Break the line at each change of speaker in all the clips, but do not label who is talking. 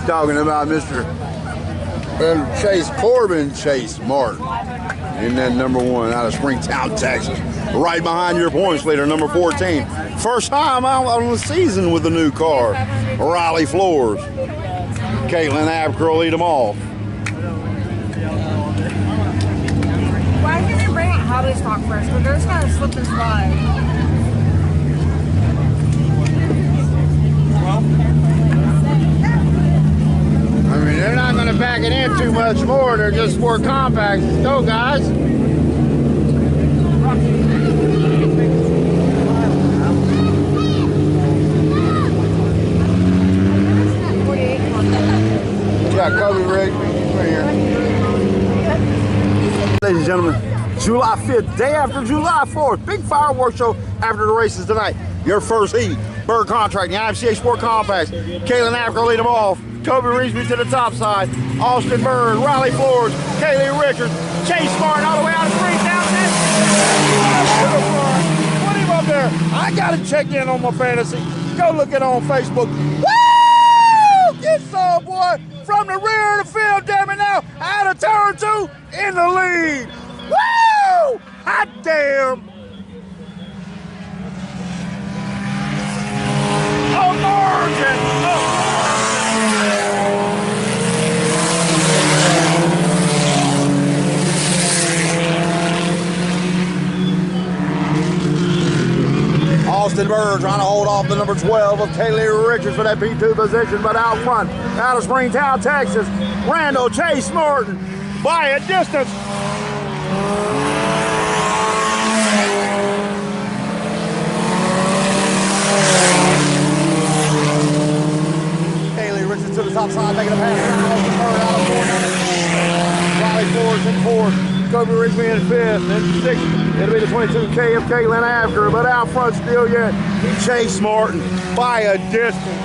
Talking about Mr. Chase Corbin, Chase Martin. In that number 1 out of Springtown, Texas. Right behind your points leader, number 14. First time out on the season with a new car. Riley Floors. Caitlin Abker lead them off.
Why can't they bring out Hobby Stock first? But they're just kind of slip and slide.
I mean, they're not going to back it in too much more. They're just more compact. Let's go, guys. Yeah, Kobe Rick. Right here. Ladies and gentlemen, July 5th, day after July 4th. Big fireworks show after the races tonight. Your first heat. Bird Contracting, IMCA Sport Compacts. Caitlin Abker lead them off. Kobe Reesby to the top side. Austin Bird, Riley Floors, Kaylee Richards, Chase Martin all the way out of Springtown. Put him up there. I got to check in on my fantasy. Go look it on Facebook. Woo! Get some, boy. From the rear of the field, damn it now. Out of turn 2, in the lead. Woo! Hot damn. Oh, margin. Austin Bird trying to hold off the number 12 of Kaylee Richards for that P2 position, but out front, out of Springtown, Texas, Randall Chase Martin by a distance. Kaylee Richards to the top side, making a pass. Austin Bird out of fourth. Riley Floors in fourth. Kobe Rigsby in 5th, and 6th, it'll be the 22K of Caitlin Abker, but out front still yet, Chase Martin by a distance.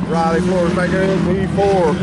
Riley Floors back there in P4.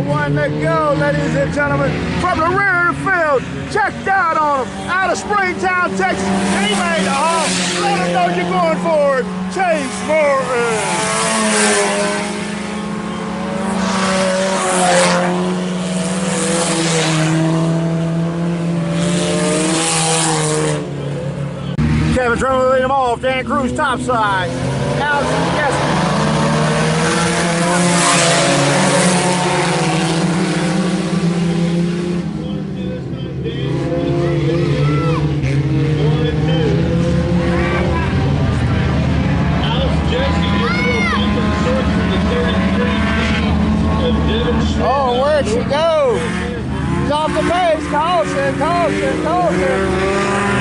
One to go, ladies and gentlemen, from the rear of the field. Checked out on him, out of Springtown, Texas. He made a halt. Let him know you're going for it. Chase Martin. Kevin Drummond lead him off. Dan Cruz top side. Alex Yes. Oh, where'd she go? She's off the pace. Caution, caution, caution.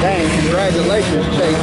Dang, congratulations, Chase